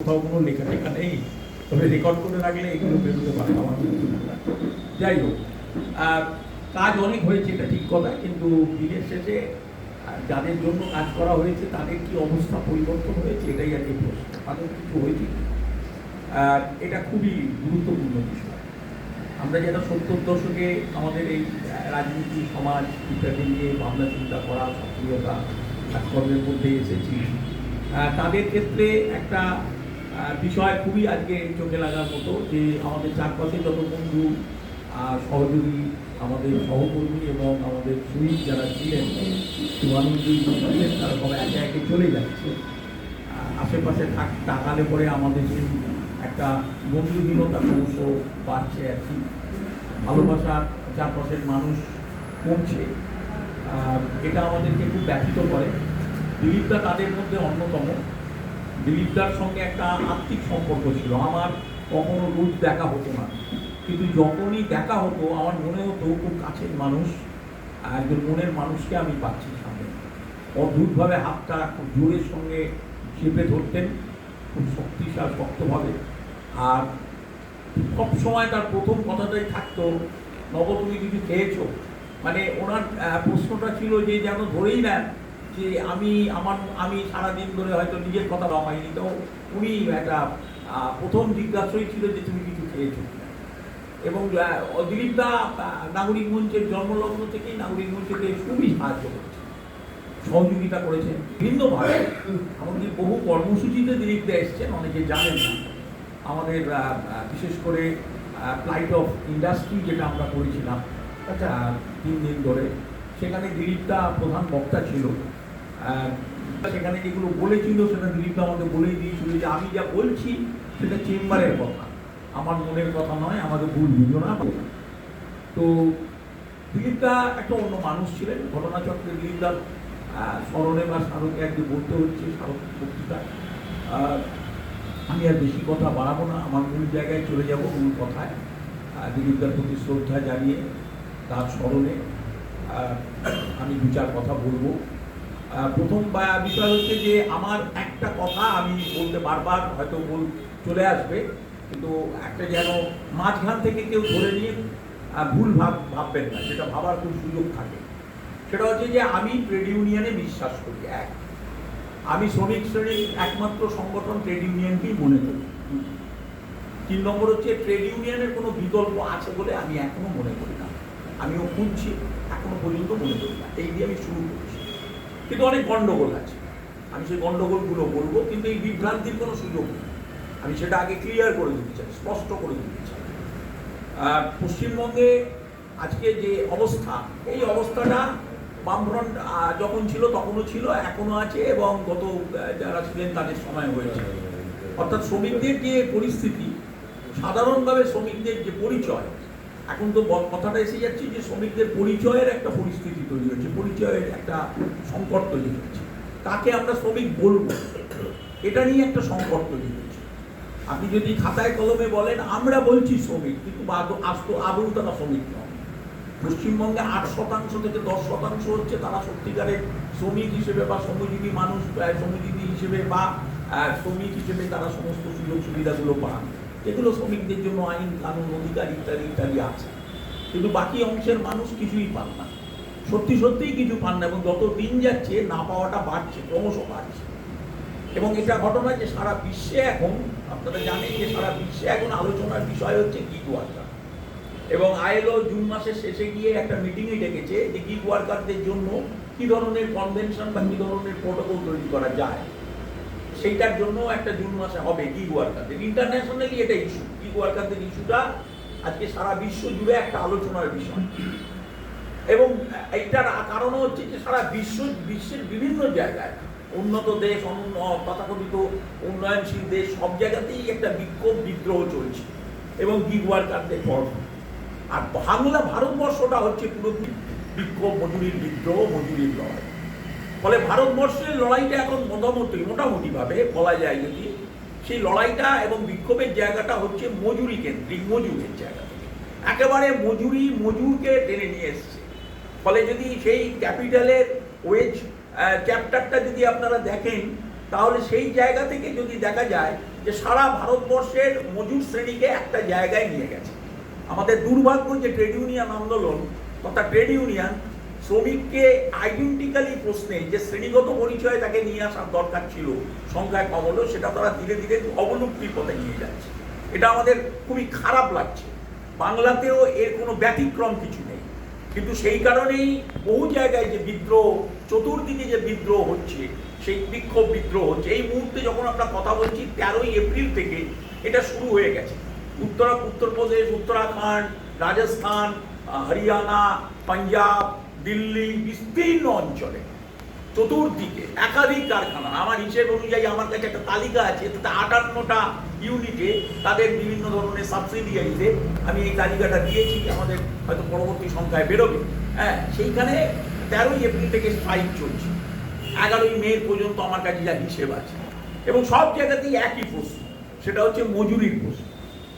কোথাও কোনো লেখাটেখা নেই, তবে রেকর্ড করে রাখলে এগুলো বেরোতে পারে আমার যাই হোক, কাজ অনেক হয়েছে এটা ঠিক কথা, কিন্তু দিনের শেষে যাদের জন্য কাজ করা হয়েছে তাদের কি অবস্থা পরিবর্তন হয়েছে এটাই আর কি প্রশ্ন। তাদের কিছু হয়েছে, এটা খুবই গুরুত্বপূর্ণ বিষয়। আমরা যেটা 70 দশকে আমাদের এই রাজনীতি সমাজ ইত্যাদি নিয়ে ভাবনা চিন্তা করা, সক্রিয়তা কাজকর্মের মধ্যে এসেছি, তাদের ক্ষেত্রে একটা বিষয় খুবই আজকে চোখে লাগার মতো যে আমাদের চারপাশে যত বন্ধু, সহযোগী, আমাদের সহকর্মী এবং আমাদের শহীদ যারা ছিলেন, শুভানন্দী ছিলেন, তারা সবাই একে একে চলে যাচ্ছে। আশেপাশে তাকালে পরে আমাদের সেই একটা বন্ধুহীনতা ক্রমশ বাড়ছে আর কি, ভালোবাসার চারপাশের মানুষ কমছে, এটা আমাদেরকে খুব ব্যথিত করে। দিলীপদা তাদের মধ্যে অন্যতম। দিলীপদার সঙ্গে একটা আত্মিক সম্পর্ক ছিল, আমার কখনো রূপ দেখা হতো না, কিন্তু যখনই দেখা হতো আমার মনে হতো খুব কাছের মানুষ, একজন মনের মানুষকে আমি পাচ্ছি সামনে। অদ্ভুতভাবে হাতটা খুব জোরের সঙ্গে চেপে ধরতেন, খুব শক্তভাবে। আর সব সময় তার প্রথম কথাটাই থাকতো, নব তুমি কিছু খেয়েছো? মানে ওনার প্রশ্নটা ছিল যে যেন ধরেই নেন যে আমি সারাদিন ধরে হয়তো নিজের কথা হয়নি, তো উনি একটা প্রথম জিজ্ঞাসাই ছিল যে তুমি কিছু খেয়েছো। এবং দিলীপদা নাগরিক মঞ্চের জন্মলগ্ন থেকেই নাগরিক মঞ্চকে খুবই সাহায্য করেছে, সহযোগিতা করেছেন ভিন্নভাবে। আমাদের বহু কর্মসূচিতে দিলীপদা এসছেন, অনেকে জানেন না। আমাদের বিশেষ করে ফ্লাইট অফ ইন্ডাস্ট্রি যেটা আমরা করেছিলাম 3 দিন ধরে, সেখানে দিলীপদা প্রধান বক্তা ছিল। সেখানে যেগুলো বলেছিল সেটা দিলীপদা আমাদের বলেই দিয়েছিল যে আমি যা বলছি সেটা চেম্বারের কথা, আমার মনের কথা নয়, আমাদের ভুল বুঝো না। তো দিলীপদা একটা অন্য মানুষ ছিলেন। ঘটনাচক্রে দিলীপদার স্মরণে বা স্মারকে একদিন বলতে হচ্ছে স্মারক বক্তৃতা। আমি আর বেশি কথা বাড়াবো না, আমার মূল জায়গায় চলে যাব, মূল কথায়। দিলীপদার প্রতি শ্রদ্ধা জানিয়ে তার স্মরণে আমি 2-4 কথা বলবো। প্রথম বিষয় হচ্ছে যে আমার একটা কথা আমি বলতে বারবার হয়তো চলে আসবে, কিন্তু একটা যেন মাঝখান থেকে কেউ ধরে নিয়ে ভুল ভাববেন না, সেটা ভাবার খুব সুযোগ থাকে। সেটা হচ্ছে যে আমি ট্রেড ইউনিয়নে বিশ্বাস করি। আমি শ্রমিক শ্রেণীর একমাত্র সংগঠন ট্রেড ইউনিয়নকেই মনে করি। 3 নম্বর হচ্ছে ট্রেড ইউনিয়নের কোনো বিকল্প আছে বলে আমি এখনো মনে করি না। আমিও খুঁজছি, এখনো পর্যন্ত মনে করি না। এই দিয়ে আমি শুরু করছি, কিন্তু অনেক গন্ডগোল আছে, আমি সেই গন্ডগোলগুলো বলবো, কিন্তু এই বিভ্রান্তির কোনো সুযোগ নেই। আমি সেটা আগে ক্লিয়ার করে দিতে চাই, স্পষ্ট করে দিতে চাই। পশ্চিমবঙ্গে আজকে যে অবস্থা, এই অবস্থাটা বামফ্রন্ট যখন ছিল তখনও ছিল, এখনো আছে, এবং গত যারা ছিলেন তাদের সময় হয়েছে। অর্থাৎ শ্রমিকদের যে পরিস্থিতি, সাধারণভাবে শ্রমিকদের যে পরিচয়, এখন তো কথাটা এসে যাচ্ছে যে শ্রমিকদের পরিচয়ের একটা পরিস্থিতি তৈরি হচ্ছে, পরিচয়ের একটা সংকট তৈরি হচ্ছে। কাকে আমরা শ্রমিক বলবো, এটা নিয়ে একটা সংকট তৈরি হচ্ছে। আপনি যদি খাতায় কলমে বলেন আমরা বলছি শ্রমিক, কিন্তু আদৌ তারা শ্রমিক নয়। পশ্চিমবঙ্গে 8% থেকে 10% হচ্ছে তারা সত্যিকারের শ্রমিক হিসেবে বা শ্রমজীবী মানুষ, শ্রমজীবী হিসেবে বা শ্রমিক হিসেবে তারা সমস্ত সুযোগ সুবিধাগুলো পান, যেগুলো শ্রমিকদের জন্য আইন কানুন অধিকার ইত্যাদি ইত্যাদি আছে। কিন্তু বাকি অংশের মানুষ কিছুই পান না, সত্যিই কিছু পান না, এবং যত দিন যাচ্ছে না পাওয়াটা বাড়ছে, ক্রমশ বাড়ছে। এবং এটা ঘটনা যে সারা বিশ্বে এখন, আপনারা জানেন যে সারা বিশ্বে এখন আলোচনার বিষয় হচ্ছে গিগ ওয়ার্কার। এবং আইএলও জুন মাসের শেষে গিয়ে একটা মিটিংয়ে ডেকেছে যে গিগ ওয়ার্কারদের জন্য কি ধরনের কনভেনশন বা কি ধরনের প্রোটোকল তৈরি করা যায়, সেইটার জন্য একটা জুন মাসে হবে গিগ ওয়ার্কারদের। ইন্টারন্যাশনালি এটা ইস্যু, গিগ ওয়ার্কারদের ইস্যুটা আজকে সারা বিশ্ব জুড়ে একটা আলোচনার বিষয়। এবং এইটার কারণও হচ্ছে যে সারা বিশ্বের বিভিন্ন জায়গায়, উন্নত দেশ, তথাকথিত উন্নয়নশীল দেশ, সব জায়গাতেই একটা বিক্ষোভ বিদ্রোহ চলছে এবং গিগ ওয়ার্কারদের কর্ম। আর ভারতবর্ষটা হচ্ছে পুরো বিক্ষোভ, মজুরির বিদ্রোহ, মজুরির লড়াই। ফলে ভারতবর্ষের লড়াইটা এখন মোটামুটিভাবে বলা যায় যদি, সেই লড়াইটা এবং বিক্ষোভের জায়গাটা হচ্ছে মজুরি কেন্দ্রিক, মজুরের জায়গা থেকে একেবারে মজুরকে টেনে নিয়ে এসছে। ফলে যদি সেই ক্যাপিটালের ওয়েজ চ্যাপ্টারটা যদি আপনারা দেখেন, তাহলে সেই জায়গা থেকে যদি দেখা যায় যে সারা ভারতবর্ষের মজুর শ্রেণীকে একটা জায়গায় নিয়ে গেছে। আমাদের দুর্ভাগ্য যে ট্রেড ইউনিয়ন আন্দোলন তথা ট্রেড ইউনিয়ন শ্রমিককে আইডেন্টিক্যালি প্রশ্নে যে শ্রেণীগত পরিচয়ে তাকে নিয়ে আসার দরকার ছিল সংখ্যায় কম হলো, সেটা তারা ধীরে ধীরে অবলুপ্তির পথে নিয়ে যাচ্ছে। এটা আমাদের খুবই খারাপ লাগছে। বাংলাতেও এর কোনো ব্যতিক্রম কিছু নেই, কিন্তু সেই কারণেই বহু জায়গায় যে বিদ্রোহ, চতুর্দিকে যে বিদ্রোহ হচ্ছে, সেই বিক্ষোভ বিদ্রোহ হচ্ছে। এই মুহূর্তে যখন আমরা কথা বলছি 13ই এপ্রিল থেকে এটা শুরু হয়ে গেছে। উত্তরপ্রদেশ, উত্তরাখণ্ড, রাজস্থান, হরিয়ানা, পাঞ্জাব, দিল্লি, বিস্তীর্ণ অঞ্চলে চতুর্দিকে একাধিক কারখানা। আমার হিসেব অনুযায়ী আমার কাছে একটা তালিকা আছে, তাতে 58টা ইউনিটে তাদের বিভিন্ন ধরনের সাবসিডিয়ারিতে আমি এই তালিকাটা দিয়েছি, আমাদের হয়তো পরবর্তী সংখ্যায় বেরোবে। হ্যাঁ, সেইখানে 13ই এপ্রিল থেকে স্ট্রাইক চলছে, 11ই মে পর্যন্ত আমার কাছে যা হিসেব আছে। এবং সব জায়গাতেই একই প্রশ্ন, সেটা হচ্ছে মজুরির প্রশ্ন।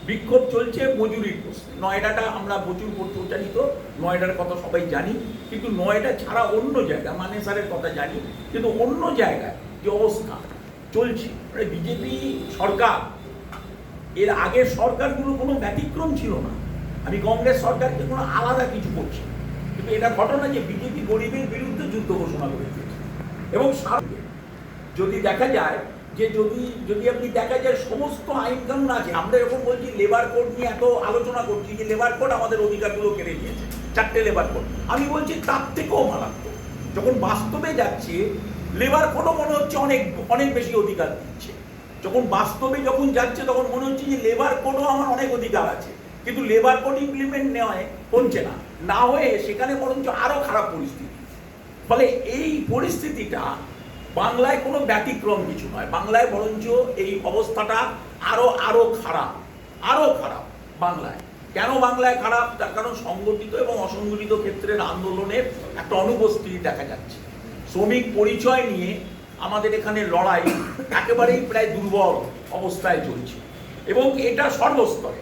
বিক্ষোভ চলছে মজুরির প্রশ্নে। নয়ডাটা আমরা প্রচুর প্রচারিত, নয়ডার কথা সবাই জানি, কিন্তু নয়ডা ছাড়া অন্য জায়গা, মানেসারের কথা জানি, কিন্তু অন্য জায়গায় যে অবস্থা চলছে, মানে বিজেপি সরকার, এর আগের সরকারগুলো কোনো ব্যতিক্রম ছিল না। আমি কংগ্রেস সরকারকে কোনো আলাদা কিছু করছি, কিন্তু এটা ঘটনা যে বিজেপি গরিবের বিরুদ্ধে যুদ্ধ ঘোষণা করে দিয়েছে। এবং যদি দেখা যায় যে যদি আপনি দেখা যায় সমস্ত আইন কানুন আছে, আমরা যখন বলছি লেবার কোড নিয়ে এত আলোচনা করছি যে লেবার কোড আমাদের অধিকারগুলো কেড়ে নিয়েছে, 4টে লেবার কোড, আমি বলছি তার থেকেও মারাত্মক। যখন বাস্তবে যাচ্ছে লেবার কোডও মনে হচ্ছে অনেক অনেক বেশি অধিকার দিচ্ছে। যখন বাস্তবে যখন যাচ্ছে তখন মনে হচ্ছে যে লেবার কোডও আমার অনেক অধিকার আছে, কিন্তু লেবার কোড ইমপ্লিমেন্ট নেওয়ায় হচ্ছে না, না হয়ে সেখানে বরঞ্চ আরো খারাপ পরিস্থিতি। ফলে এই পরিস্থিতিটা বাংলায় কোনো ব্যতিক্রম কিছু নয়, বাংলায় বরঞ্চ এই অবস্থাটা আরো খারাপ বাংলায়। কেন বাংলায় খারাপ? তার কারণ সংগঠিত এবং অসংগঠিত ক্ষেত্রের আন্দোলনের একটা অনুপস্থিতি দেখা যাচ্ছে। শ্রমিক পরিচয় নিয়ে আমাদের এখানে লড়াই একেবারেই প্রায় দুর্বল অবস্থায় চলছে, এবং এটা সর্বস্তরে।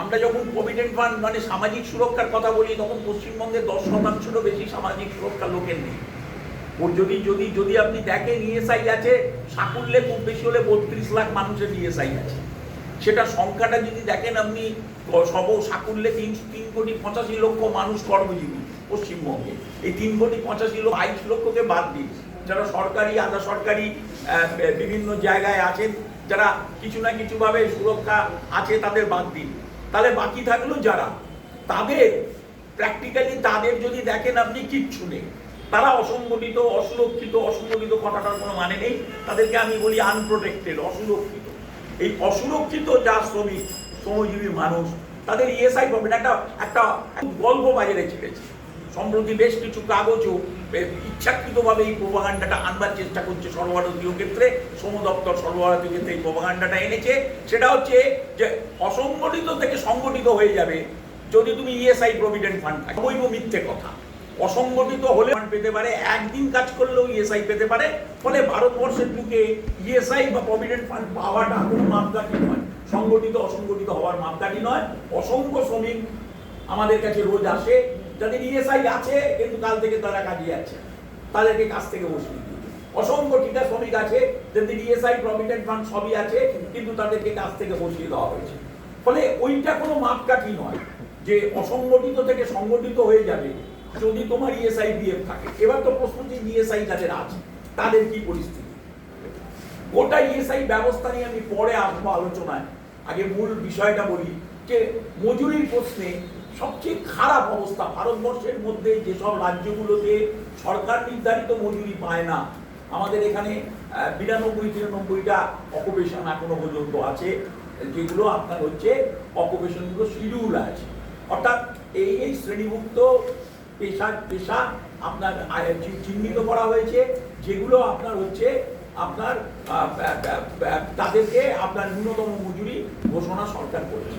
আমরা যখন প্রভিডেন্ট ফান্ড মানে সামাজিক সুরক্ষার কথা বলি, তখন পশ্চিমবঙ্গে 10%-রও বেশি সামাজিক সুরক্ষা লোকের নেই। ওর যদি আপনি দেখেন ইএসআই আছে সাকুল্যে খুব বেশি হলে 32 লাখ মানুষের ইএসআই আছে। সেটা সংখ্যাটা যদি দেখেন আপনি, সাকুল্যে 3,85,00,000 মানুষ কর্মজীবী পশ্চিমবঙ্গে। এই 3,85,00,000 22 লক্ষকে বাদ দিন, যারা সরকারি আধা সরকারি বিভিন্ন জায়গায় আছেন, যারা কিছু না কিছুভাবে সুরক্ষা আছে তাদের বাদ দিন, তাহলে বাকি থাকলো যারা, তাদের প্র্যাকটিক্যালি তাদের যদি দেখেন আপনি কিচ্ছু নেই। তারা অসংগঠিত, অসংগঠিত কথাটার কোনো মানে নেই, তাদেরকে আমি বলি আনপ্রোটেক্টেড, অসুরক্ষিত। এই অসুরক্ষিত যা শ্রমজীবী মানুষ, তাদের ইএসআই পাবেন। একটা গল্প বাজারে ছেড়েছে সম্প্রতি, বেশ কিছু কাগজও ইচ্ছাকৃতভাবে এই প্রোপাগান্ডাটা আনবার চেষ্টা করছে সর্বভারতীয় ক্ষেত্রে। শ্রম দপ্তর সর্বভারতীয় ক্ষেত্রে এই প্রোপাগান্ডাটা এনেছে। সেটা হচ্ছে যে অসংগঠিত থেকে সংগঠিত হয়ে যাবে যদি তুমি ইএসআই প্রভিডেন্ট ফান্ড থাকে। বৈব মিথ্যে কথা। অসংগঠিত হলে পেতে পারে, একদিন কাজ করলেও ইএসআই পেতে পারে। ফলে ভারতবর্ষের বুকে ইএসআই বা প্রভিডেন্ট ফান্ড পাওয়াটা কোনো মাপকাঠি নয়, সংগঠিত অসংগঠিত হওয়ার মাপকাঠি নয়। অসংখ্য শ্রমিক আমাদের কাছে রোজ আসে যাদের ইএসআই আছে, কিন্তু কাল থেকে তারা কাজে যাচ্ছে, তাদেরকে কাজ থেকে বসিয়ে দিই। অসংখ্য ঠিকা শ্রমিক আছে যাদের ইএসআই প্রভিডেন্ট ফান্ড সবই আছে, কিন্তু তাদেরকে কাজ থেকে বসিয়ে দেওয়া হয়েছে। ফলে ওইটা কোনো মাপকাঠি নয় যে অসংগঠিত থেকে সংগঠিত হয়ে যাবে যদি তোমার ইএসআই পিএফ থাকে। এবার তো প্রশ্ন যে ইএসআই যাদের আছে তাদের কি পরিস্থিতি? গোটা ইএসআই ব্যবস্থা নিয়ে আমি পরে আসবো আলোচনায়। আগে মূল বিষয়টা বলি যে মজুরির প্রশ্নে সবচেয়ে খারাপ অবস্থা ভারতবর্ষের মধ্যে যেসব রাজ্যগুলোতে সরকার নির্ধারিত মজুরি পায় না, আমাদের এখানে 92-93টা অকুপেশন এখনো পর্যন্ত আছে, যেগুলো আপনার হচ্ছে অকুপেশনগুলো শিডিউল আছে। অর্থাৎ এই শ্রেণীভুক্ত পেশা আপনার চিহ্নিত করা হয়েছে, যেগুলো আপনার হচ্ছে আপনার তাদেরকে আপনার ন্যূনতম মজুরি ঘোষণা সরকার করেছে।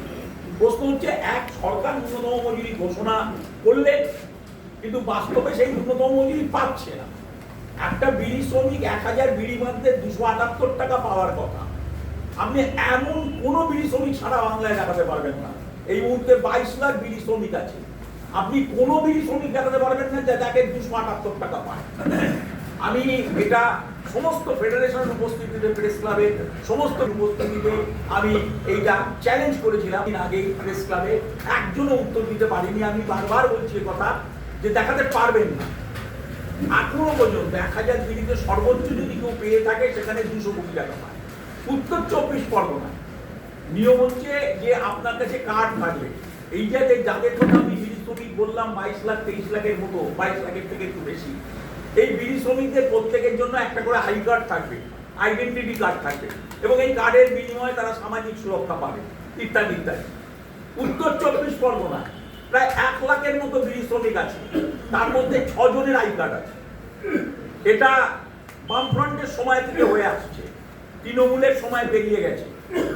প্রশ্ন হচ্ছে, এক সরকার ন্যূনতম মজুরি ঘোষণা করলে কিন্তু বাস্তবে সেই ন্যূনতম মজুরি পাচ্ছে না। একটা বিড়ি শ্রমিক 1000 বিড়ি বাঁধতে 278 টাকা পাওয়ার কথা। আপনি এমন কোনো বিড়ি শ্রমিক সারা বাংলায় দেখাতে পারবেন না। এই মুহূর্তে 22 লাখ বিড়ি শ্রমিক আছে, আপনি কোনো বিড়ি শ্রমিক দেখাতে পারবেন না যে তাকে 278 টাকা পায়। আমি এটা সমস্ত ফেডারেশনের উপস্থিতিতে, প্রেস ক্লাবের সমস্ত উপস্থিতিতে আমি এইটা চ্যালেঞ্জ করেছিলাম। আগেই প্রেস ক্লাবে একজনও উত্তর দিতে পারিনি। আমি বারবার বলছি কথা যে দেখাতে পারবেন না। এখনো পর্যন্ত 1000 বিড়িতে সর্বোচ্চ যদি কেউ পেয়ে থাকে সেখানে 200 কোটি টাকা পায়। উত্তর 24 পরগনা নিয়ম হচ্ছে যে আপনার কাছে কার্ড থাকবে। এই যে যাদের কথা আমি বিড়ি শ্রমিক বললাম 22 লাখ 23 লাখের মতো, 22 লাখের থেকে একটু বেশি, এই বিড়ি শ্রমিকদের প্রত্যেকের জন্য একটা করে আই কার্ড থাকবে, আইডেন্টিটি কার্ড থাকবে, এবং এই কার্ডের বিনিময়ে তারা সামাজিক সুরক্ষা পাবে ইত্যাদি ইত্যাদি। উত্তর 24 পরগনা প্রায় 1 লাখের মতো বিড়ি শ্রমিক আছে, তার মধ্যে 6 জনের আই কার্ড আছে। এটা বামফ্রন্টের সময় থেকে হয়ে আসছে, তৃণমূলের সময় পেরিয়ে গেছে,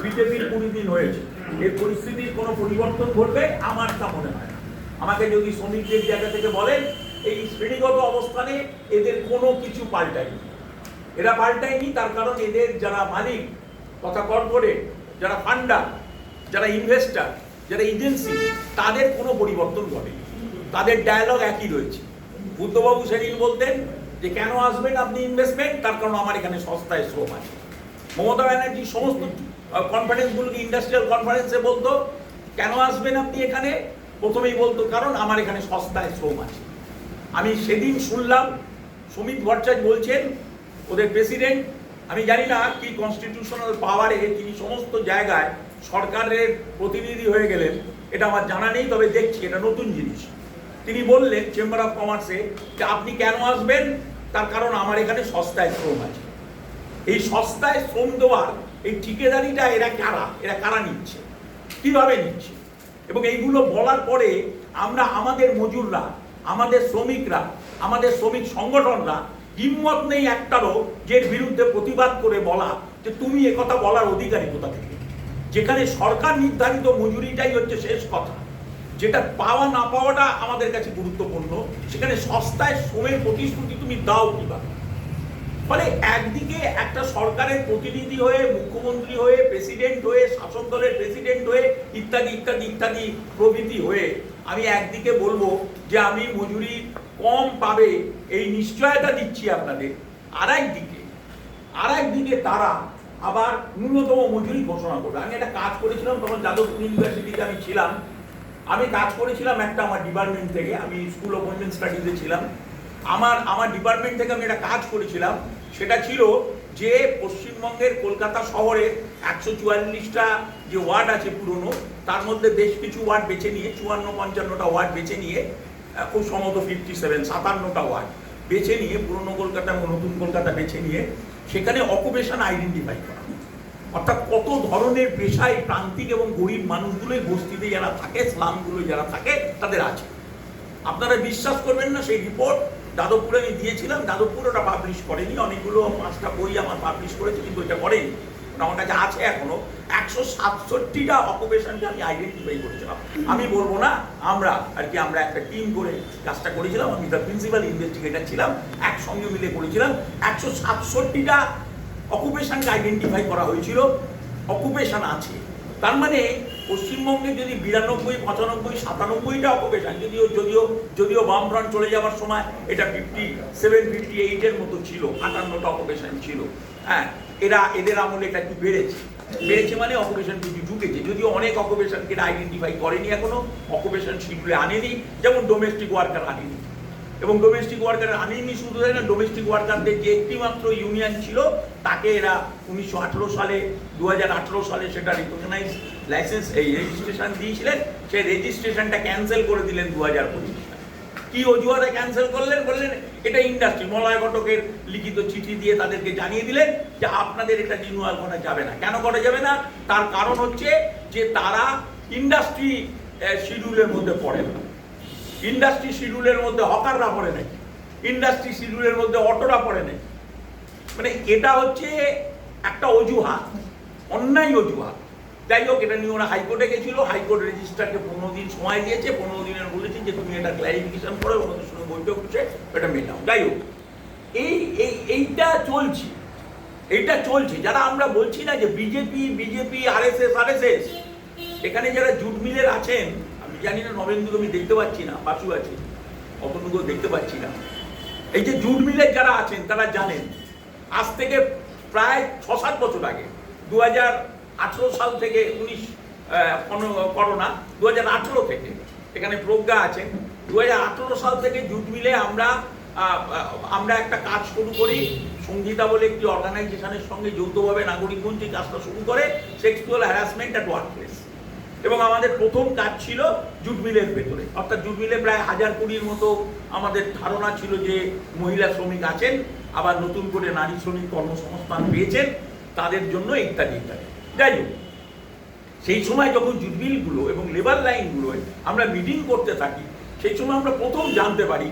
বিজেপির 20 দিন হয়েছে। এই পরিস্থিতির কোনো পরিবর্তন ঘটবে আমার তা মনে হয় না। আমাকে যদি শ্রমিকদের জায়গা থেকে বলেন, এই শ্রেণীগত অবস্থানে এদের কোনো কিছু পাল্টায়নি। এরা পাল্টায়নি তার কারণ এদের যারা মালিক তথা কর্পোরেট, যারা ফান্ডার, যারা ইনভেস্টার, যারা এজেন্সি, তাদের কোনো পরিবর্তন ঘটেনি। তাদের ডায়ালগ একই রয়েছে। বুদ্ধবাবু সেদিন বলতেন যে কেন আসবেন আপনি ইনভেস্টমেন্ট, তার কারণ আমার এখানে সস্তায় শ্রম আছে। মমতা ব্যানার্জি সমস্ত কনফারেন্সগুলোকে ইন্ডাস্ট্রিয়াল কনফারেন্সে বলতো কেন আসবেন আপনি এখানে, প্রথমেই বলতো কারণ আমার এখানে সস্তায় শ্রম আছে। আমি সেদিন শুনলাম সুমিত ভট্টাচার্য বলছেন, ওদের প্রেসিডেন্ট, আমি জানি না কি কনস্টিটিউশনাল পাওয়ারে তিনি সমস্ত জায়গায় সরকারের প্রতিনিধি হয়ে গেলেন, এটা আমার জানা নেই, তবে দেখছি এটা নতুন জিনিস। তিনি বললেন চেম্বার অফ কমার্সে যে আপনি কেন আসবেন, তার কারণ আমার এখানে সস্তায় শ্রম আছে। এই সস্তায় শ্রম দেওয়ার এই ঠিকাদারিটা এরা কারা নিচ্ছে, কিভাবে নিচ্ছে, এবং এইগুলো বলার পরে আমরা আমাদের মজুররা, আমাদের শ্রমিকরা, আমাদের শ্রমিক সংগঠনরা হিম্মত নেই একটারও যে বিরুদ্ধে প্রতিবাদ করে বলা যে তুমি একথা বলার অধিকারী কোথা থেকে, যেখানে সরকার নির্ধারিত মজুরিটাই হচ্ছে শেষ কথা, যেটা পাওয়া না পাওয়াটা আমাদের কাছে গুরুত্বপূর্ণ, সেখানে সস্তায় শ্রমের প্রতিশ্রুতি তুমি দাও কিভাবে। ফলে একদিকে একটা সরকারের প্রতিনিধি হয়ে, মুখ্যমন্ত্রী হয়ে, প্রেসিডেন্ট হয়ে, শাসক দলের প্রেসিডেন্ট হয়ে, ইত্যাদি ইত্যাদি ইত্যাদি প্রভৃতি হয়ে আমি একদিকে বলবো যে আমি মজুরি কম পাবে এই নিশ্চয়তা দিচ্ছি আপনাদের, আর একদিকে তারা আবার ন্যূনতম মজুরি ঘোষণা করবে। আমি একটা কাজ করেছিলাম, তখন যাদবপুর ইউনিভার্সিটিতে আমি ছিলাম, আমি কাজ করেছিলাম একটা আমার ডিপার্টমেন্ট থেকে, আমি স্কুল অফ ওমেন স্টাডিজে ছিলাম, আমার ডিপার্টমেন্ট থেকে আমি একটা কাজ করেছিলাম। সেটা ছিল যে পশ্চিমবঙ্গের কলকাতা শহরে 144টা যে ওয়ার্ড আছে পুরনো, তার মধ্যে বেশ কিছু ওয়ার্ড বেছে নিয়ে 54-55টা ওয়ার্ড বেছে নিয়ে, খুব সম্ভবত 57-57টা ওয়ার্ড বেছে নিয়ে, পুরনো কলকাতা এবং নতুন কলকাতা বেছে নিয়ে সেখানে অকুপেশন আইডেন্টিফাই করা, অর্থাৎ কত ধরনের পেশায় প্রান্তিক এবং গরিব মানুষগুলোই বস্তিতে যারা থাকে, স্লামগুলো যারা থাকে তাদের আছে। আপনারা বিশ্বাস করবেন না, সেই রিপোর্ট যাদবপুরে আমি দিয়েছিলাম, যাদবপুর ওটা পাবলিশ করেনি, অনেকগুলো 5টা বই আমার পাবলিশ করেছে, কিন্তু ওইটা করেনি, আমার কাছে আছে এখনো। 167টা অকুপেশনকে আমি আইডেন্টিফাই করেছিলাম। আমি বলবো না, আমরা একটা টিম করে কাজটা করেছিলাম, আমি তার প্রিন্সিপাল ইনভেস্টিগেটর ছিলাম, একসঙ্গে মিলে করেছিলাম। 167টা অকুপেশনকে আইডেন্টিফাই করা হয়েছিল, অকুপেশন আছে। তার মানে পশ্চিমবঙ্গে যদি 92, 95, 97টা অকুপেশন, যদিও বামফ্রন্ট চলে যাওয়ার সময় এটা 57, 58-এর মতো ছিল, 58টা অকুপেশন ছিল। হ্যাঁ, এদের আমলে এটা একটু বেড়েছে মানে অকুপেশন কিছু ঢুকেছে, যদিও অনেক অকুপেশনকে আইডেন্টিফাই করেনি এখনো, অকুপেশন শিডিউলে আনেনি, যেমন ডোমেস্টিক ওয়ার্কার আনেনি। এবং ডোমেস্টিক ওয়ার্কার আনেনি শুধু তাই না, ডোমেস্টিক ওয়ার্কারদের যে একটিমাত্র ইউনিয়ন ছিল তাকে এরা 1918 সালে, 2018 সালে সেটা রিকগনাইজ লাইসেন্স রেজিস্ট্রেশন দিয়েছিলেন, সেই রেজিস্ট্রেশনটা ক্যান্সেল করে দিলেন 2025 সালে। কি অজুহাতে ক্যান্সেল করলেন? বললেন এটা ইন্ডাস্ট্রি, মলয় ঘটকের লিখিত চিঠি দিয়ে তাদেরকে জানিয়ে দিলেন যে আপনাদের এটা রিনিউয়াল করা যাবে না। কেন করা যাবে না? তার কারণ হচ্ছে যে তারা ইন্ডাস্ট্রি শিডিউলের মধ্যে পড়ে না। ইন্ডাস্ট্রি শিডিউলের মধ্যে হকাররা পড়ে নাকি, ইন্ডাস্ট্রি শিডিউলের মধ্যে অটোরা পড়ে নাকি। মানে এটা হচ্ছে একটা অজুহাত, অন্যায় অজুহাত। যাই হোক, এটা নিয়ে ওরা হাইকোর্টে গেছিল, হাইকোর্ট রেজিস্ট্রারকে 15 দিন সময় দিয়েছে, 15 দিনের বলেছে যে তুমি এটা ক্লারিফিকেশন করো, ওদের সঙ্গে বৈঠক হচ্ছে, এটা মেটাও। যাই হোক, এইটা চলছে। যারা আমরা বলছি না যে বিজেপি আরএসএস, এখানে যারা জুট মিলের আছেন, আমি জানি না নবেন্দুকে আমি দেখতে পাচ্ছি না, বাসু আছে, অতটুকু দেখতে পাচ্ছি না, এই যে জুট মিলে যারা আছেন তারা জানেন আজ থেকে প্রায় 6-7 বছর আগে 2018 সাল থেকে 19 করোনা 2018 থেকে এখানে প্রজ্ঞা আছেন 2018 সাল থেকে জুট মিলে আমরা একটা কাজ শুরু করি সংগীতা বলে একটি অর্গানাইজেশনের সঙ্গে যৌথভাবে নাগরিক মঞ্চে কাজটা শুরু করে সেক্সুয়াল হ্যারাসমেন্ট অ্যাট ওয়ার্কপ্লেস এবং আমাদের প্রথম কাজ ছিল জুট মিলের ভেতরে অর্থাৎ জুট মিলে প্রায় 1020-র মতো আমাদের ধারণা ছিল যে মহিলা শ্রমিক আছেন আবার নতুন করে নারী শ্রমিক কর্মসংস্থান পেয়েছেন তাদের জন্য ইত্যাদি ইত্যাদি যাই হোক সেই সময় যখন জুট মিলগুলো এবং লেবার লাইনগুলোয় আমরা মিটিং করতে থাকি সেই সময় আমরা প্রথম জানতে পারি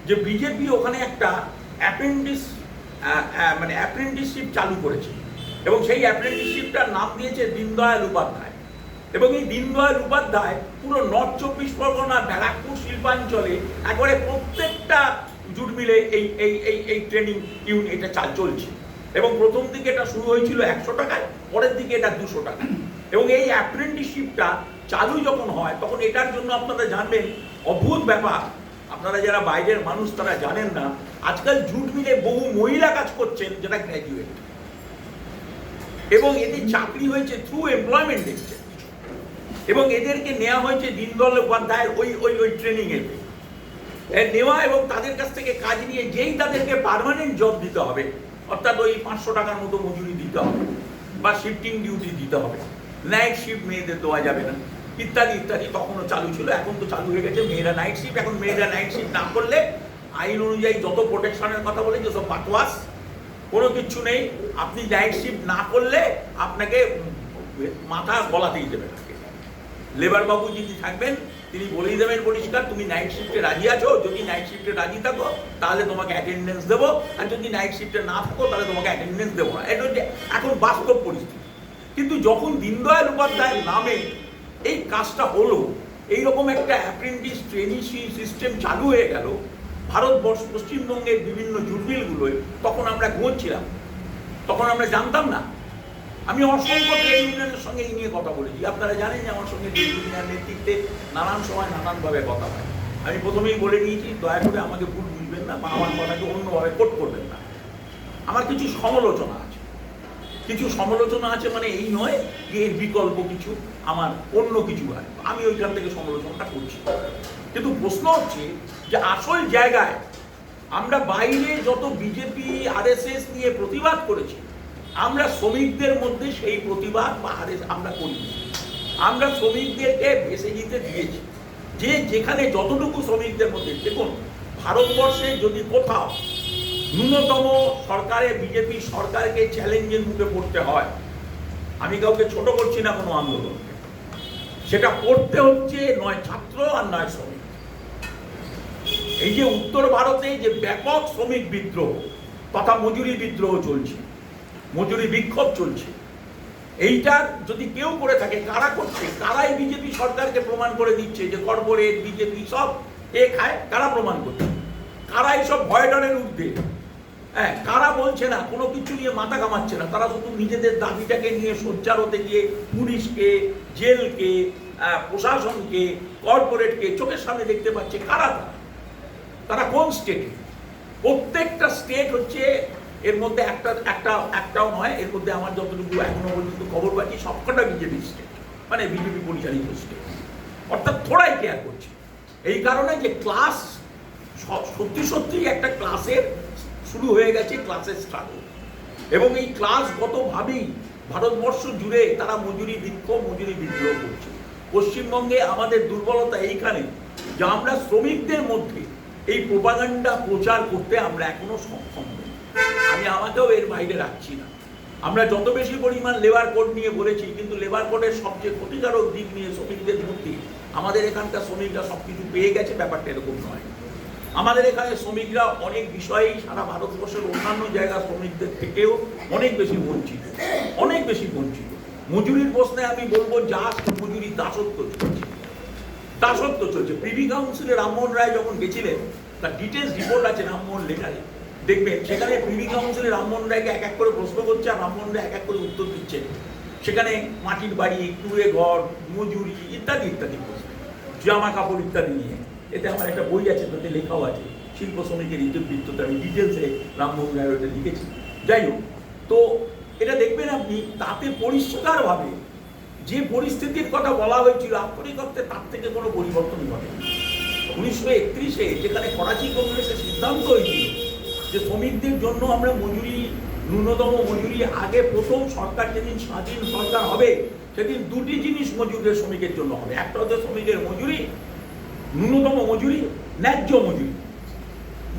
যে বিজেপি ওখানে একটা অ্যাপ্রেন্টিসশিপ চালু করেছে এবং সেই অ্যাপ্রেন্টিসশিপটার নাম দিয়েছে দীনদয়াল উপাধ্যায় এবং এই দীনদয়াল উপাধ্যায় পুরো নর্থ 24 পরগনা ব্যারাকপুর শিল্পাঞ্চলে একবারে প্রত্যেকটা জুট মিলে এই ট্রেনিং এটা চলছে এবং প্রথম দিকে এটা শুরু হয়েছিল 100 টাকায় পরের দিকে এটা 200 টাকা এবং এই অ্যাপ্রেন্টিসশিপটা চালু যখন হয় তখন এটার জন্য আপনারা জানবেন অদ্ভুত ব্যাপার আপনারা যারা বাইরের মানুষ তারা জানেন না আজকাল জুট মিলে বহু মহিলা কাজ করছেন যেটা গ্র্যাজুয়েট এবং এদের চাকরি হয়েছে থ্রু এমপ্লয়মেন্ট এক্সচেঞ্জ এবং এদেরকে নেওয়া হয়েছে দীনদয়াল উপাধ্যায়ের ওই ট্রেনিং এ নেওয়া এবং তাদের কাছ থেকে কাজ নিয়ে যেই তাদেরকে পার্মানেন্ট জব দিতে হবে অর্থাৎ ওই 500 টাকার মতো মজুরি দিতে হবে বা শিফটিং ডিউটি দিতে হবে নাইট শিফট মেয়েদের দেওয়া যাবে না ইত্যাদি ইত্যাদি তখনও চালু ছিল এখন তো চালু হয়ে গেছে মেয়েরা নাইট শিফট এখন মেয়েরা নাইট শিফট না করলে আইন অনুযায়ী যত প্রোটেকশনের কথা বলে যে সব বাকওয়াস কোনো কিছু নেই আপনি নাইট শিফট না করলে আপনাকে মাথা গলাতেই দেবে না লেবার বাবু যদি থাকবেন তিনি বলেই দেবেন পরিষ্কার তুমি নাইট শিফটে রাজি আছো যদি নাইট শিফটে রাজি থাকো তাহলে তোমাকে অ্যাটেন্ডেন্স দেবো আর যদি নাইট শিফটে না থাকো তাহলে তোমাকে অ্যাটেন্ডেন্স দেবো না এটা হচ্ছে এখন বাস্তব পরিস্থিতি কিন্তু যখন দীনদয়াল উপাধ্যায়ের নামে এই কাজটা হলো এইরকম একটা অ্যাপ্রেন্টিস ট্রেনিশিপ সিস্টেম চালু হয়ে গেল ভারতবর্ষ পশ্চিমবঙ্গের বিভিন্ন জুট মিলগুলোয় তখন আমরা ঘুমোচ্ছিলাম তখন আমরা জানতাম না আমি অসংখ্য ট্রেড ইউনিয়নের সঙ্গে এই নিয়ে কথা বলেছি আপনারা জানেন যে আমার সঙ্গে ট্রেড ইউনিয়নের নেতৃত্বে নানান সময় নানানভাবে কথা হয় আমি প্রথমেই বলে নিয়েছি দয়া করে আমাকে ভুল বুঝবেন না বা আমার কথাকে অন্যভাবে কোট করবেন না আমার কিছু সমালোচনা আছে মানে এই নয় যে এর বিকল্প কিছু আমার অন্য কিছু হয় আমি ওইখান থেকে সমালোচনাটা করছি কিন্তু প্রশ্ন হচ্ছে যে আসল জায়গায় আমরা বাইরে যত বিজেপি আরএসএস নিয়ে প্রতিবাদ করেছি আমরা শ্রমিকদের মধ্যে সেই প্রতিবাদ বা আমরা করি আমরা শ্রমিকদেরকে ভেসে দিতে দিয়েছি যে যেখানে যতটুকু শ্রমিকদের মধ্যে দেখুন ভারতবর্ষে যদি কোথাও ন্যূনতম সরকারে বিজেপি সরকারকে চ্যালেঞ্জের মুখে পড়তে হয় আমি কাউকে ছোট করছি না কোনো আন্দোলনকে সেটা করতে হচ্ছে নয় ছাত্র আর নয় শ্রমিক এই যে উত্তর ভারতে যে ব্যাপক শ্রমিক বিদ্রোহ তথা মজুরি বিদ্রোহ চলছে মজুরি বিক্ষোভ চলছে এইটা যদি কেউ করে থাকে কারা করছে কারাই বিজেপি সরকারকে প্রমাণ করে দিচ্ছে যে কর্পোরেট বিজেপি সব খায় কারা প্রমাণ করছে কারা এইসব ভয় ডরের ঊর্ধ্বে হ্যাঁ কারা বলছে না কোনো কিছু নিয়ে মাথা কামাচ্ছে না তারা শুধু নিজেদের দাবিটাকে নিয়ে সোচ্চার হতে গিয়ে পুলিশকে জেলকে প্রশাসনকে কর্পোরেটকে চোখের সামনে দেখতে পাচ্ছে কারা তারা কোন স্টেটে প্রত্যেকটা স্টেট হচ্ছে এর মধ্যে একটাও নয় এর মধ্যে আমার যতটুকু এখনো পর্যন্ত খবর পাচ্ছি সবকটা বিজেপি স্টেট মানে বিজেপি পরিচালিত স্টেট অর্থাৎ থোড়াই কেয়ার করছে এই কারণে যে ক্লাস সত্যি একটা ক্লাসের শুরু হয়ে গেছে ক্লাসের স্ট্রাগল এবং এই ক্লাসগতভাবেই ভারতবর্ষ জুড়ে তারা মজুরি বিক্ষোভ মজুরি বিদ্রোহ করছে পশ্চিমবঙ্গে আমাদের দুর্বলতা এইখানে যে আমরা শ্রমিকদের মধ্যে এই প্রোপাগান্ডা প্রচার করতে আমরা এখনো সক্ষম নই আমি আমাকেও এর বাইরে রাখছি না আমরা যত বেশি পরিমাণ লেবার কোড নিয়ে বলেছি কিন্তু লেবার কোডের সবচেয়ে ক্ষতিকারক দিক নিয়ে শ্রমিকদের মধ্যে আমাদের এখানকার শ্রমিকরা সবকিছু পেয়ে গেছে ব্যাপারটা এরকম নয় আমাদের এখানে শ্রমিকরা অনেক বিষয়েই সারা ভারতবর্ষের অন্যান্য জায়গা শ্রমিকদের থেকেও অনেক বেশি বঞ্চিত মজুরির প্রশ্নে আমি বলবো জাস্ট মজুরি দাসত্ব চলছে প্রিভি কাউন্সিলে রামমোহন রায় যখন গেছিলেন তার ডিটেলস রিপোর্ট আছে রামমোহন লেটারে দেখবেন সেখানে প্রিভি কাউন্সিলে রামমোহন রায়কে এক এক করে প্রশ্ন করছে আর রামমোহন রায় এক এক করে উত্তর দিচ্ছেন সেখানে মাটির বাড়ি কুড়ে ঘর মজুরি ইত্যাদি ইত্যাদি প্রশ্ন জামা কাপড় ইত্যাদি নিয়ে এতে আমার একটা বই আছে তাতে লেখাও আছে শিল্প শ্রমিকের ইতিবৃত্ততে আমি ডিটেলসে রামমোহন রায় ওটা লিখেছি। যাই হোক, তো এটা দেখবেন আপনি তাতে পরিষ্কারভাবে যে পরিস্থিতির কথা বলা হয়েছিল আক্ষরিক অর্থে তার থেকে কোনো পরিবর্তন ঘটেনি। 1931-এ যেখানে করাচি কংগ্রেসের সিদ্ধান্ত হয়েছিল যে শ্রমিকদের জন্য আমরা মজুরি, ন্যূনতম মজুরি, আগে প্রথম সরকার যেদিন স্বাধীন সরকার হবে সেদিন দুটি জিনিস মজুরের শ্রমিকের জন্য হবে। একটা হচ্ছে শ্রমিকের মজুরি, ন্যূনতম মজুরি, ন্যায্য মজুরি,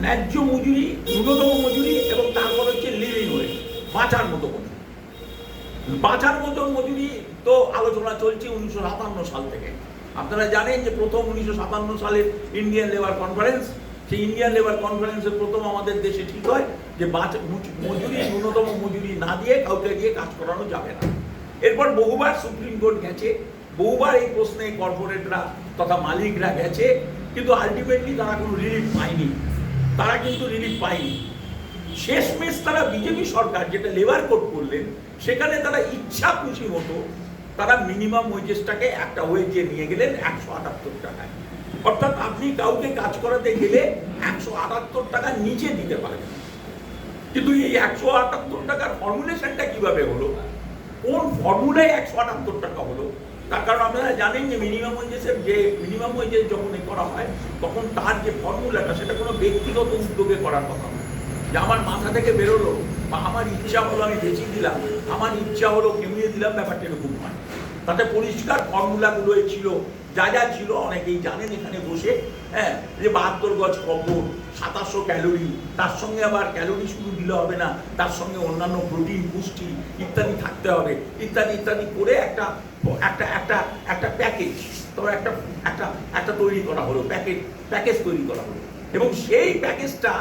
ন্যায্য মজুরি, ন্যূনতম মজুরি, এবং তারপর হচ্ছে লিভিং ওয়েজ, বাঁচার মতো মজুরি। বাঁচার মতো মজুরি তো আলোচনা চলছে 1957 সাল থেকে। আপনারা জানেন যে প্রথম 1957 সালের ইন্ডিয়ান লেবার কনফারেন্স, সেই ইন্ডিয়ান লেবার কনফারেন্সে প্রথম আমাদের দেশে ঠিক হয় যে মজুরি, ন্যূনতম মজুরি না দিয়ে কাউকে দিয়ে কাজ করানো যাবে না। এরপর বহুবার সুপ্রিম কোর্ট গেছে, বহুবার এই প্রশ্নে কর্পোরেটরা তথা মালিকরা গেছে, কিন্তু আলটিমেটলি তারা কোনো রিলিফ পায়নি। তারা কিন্তু রিলিফ পায়নি। শেষমেশ তারা বিজেপি সরকার যেটা লেবার কোড করলেন, সেখানে তারা ইচ্ছা খুশি মতো তারা মিনিমাম ওয়েজেসটাকে একটা ওয়েজে নিয়ে গেলেন 178 টাকায়। অর্থাৎ আপনি কাউকে কাজ করাতে গেলে 178 টাকা নিচে দিতে পারবেন। কিন্তু এই 178 টাকার ফর্মুলেশনটা কিভাবে হলো, কোন ফর্মুলায় 178 টাকা হলো, তার কারণ আপনারা জানেন যে মিনিমাম ওয়েজেস যখন করা হয় তখন তার যে ফর্মুলাটা সেটা কোনো ব্যক্তিগত উদ্যোগে করার কথা নয়, যে আমার মাথা থেকে বেরোলো বা আমার ইচ্ছা হলো আমি বেশি দিলাম, আমার ইচ্ছা হলো কমিয়ে দিলাম, ব্যাপারটা এরকম হয়। তাতে পরিষ্কার ফর্মুলাগুলো ছিল, যা যা ছিল অনেকেই জানেন এখানে বসে, হ্যাঁ, যে 72 গজ কপর, 2700 ক্যালোরি, তার সঙ্গে আবার ক্যালোরি শুধু দিলে হবে না, তার সঙ্গে অন্যান্য প্রোটিন, পুষ্টি ইত্যাদি থাকতে হবে, ইত্যাদি ইত্যাদি করে একটা প্যাকেজ, তবে একটা তৈরি করা হলো, প্যাকেজ তৈরি করা হলো। এবং সেই প্যাকেজটা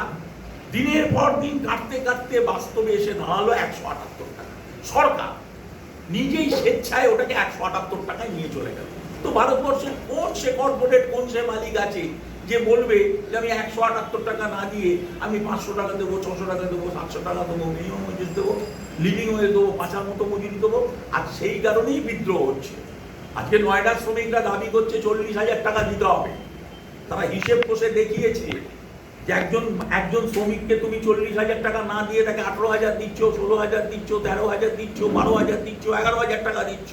দিনের পর দিন কাটতে কাটতে বাস্তবে এসে দাঁড়ালো 178 টাকা। সরকার নিজেই স্বেচ্ছায় ওটাকে 178 টাকায় নিয়ে চলে গেল। তো ভারতবর্ষের কোন সে কর্পোরেট, কোন সে মালিক আছে যে বলবে যে আমি 178 টাকা না দিয়ে আমি 500 টাকা দেবো, 600 টাকা দেবো, 700 টাকা দেবো, মিনিমাম ওয়েজেস দেবো, লিভিং ওয়েজ দেবো, বাঁচার মতো মজুরি দেবো? আর সেই কারণেই বিদ্রোহ হচ্ছে। আজকে নয়ডার শ্রমিকরা দাবি করছে 40,000 টাকা দিতে হবে। তারা হিসেব কষে দেখিয়েছে যে একজন শ্রমিককে তুমি 40,000 টাকা না দিয়ে তাকে 18,000 দিচ্ছ, 16,000 দিচ্ছ, 13,000 দিচ্ছ, 12,000 দিচ্ছ, 11,000 টাকা দিচ্ছ,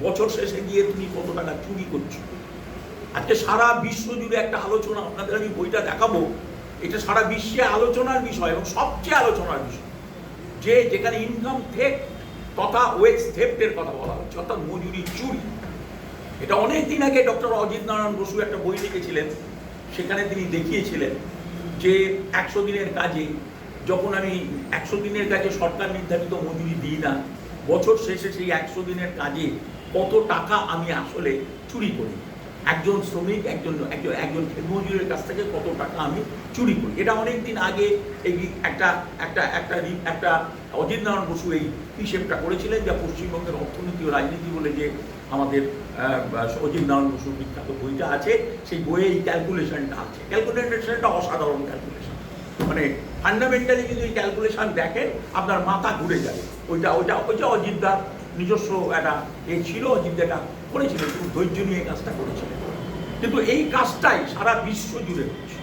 বছর শেষে গিয়ে তুমি কত টাকা চুরি করছো। আজকে সারা বিশ্ব জুড়ে একটা আলোচনা, আপনাদের আমি বইটা দেখাবো, এটা সারা বিশ্বে আলোচনার বিষয় এবং সবচেয়ে আলোচনার বিষয়, যে যেখানে ইনকাম থেফট তথা ওয়েজ থেফটের কথা বলা হচ্ছে, অর্থাৎ মজুরি চুরি। এটা অনেক দিন আগে ডক্টর অজিত নারায়ণ বসু একটা বই লিখেছিলেন, সেখানে তিনি দেখিয়েছিলেন যে 100 দিনের কাজে, যখন আমি 100 দিনের কাজে সরকার নির্ধারিত মজুরি দিই না, বছর শেষে সেই 100 দিনের কাজে কত টাকা আমি আসলে চুরি করি। একজন শ্রমিক, একজন মজুরের কাছ থেকে কত টাকা আমি চুরি করি। এটা অনেক দিন আগে এই একটা অজিত নারায়ণ বসু এই হিসেবটা করেছিলেন, যা পশ্চিমবঙ্গের অর্থনীতি ও রাজনীতি বলে যে আমাদের অজিত নারায়ণ বসুর বিখ্যাত বইটা আছে, সেই বইয়ে এই ক্যালকুলেশনটা আছে। ক্যালকুলেশনটা অসাধারণ ক্যালকুলেশন, মানে ফান্ডামেন্টালি যদি এই ক্যালকুলেশন দেখেন আপনার মাথা ঘুরে যাবে। ওইটা অজিতদার নিজস্ব একটা ছিল, অজিতদাটা করেছিলেন, খুব ধৈর্য নিয়ে কাজটা করেছিলেন। কিন্তু এই কাজটাই সারা বিশ্ব জুড়ে হচ্ছে,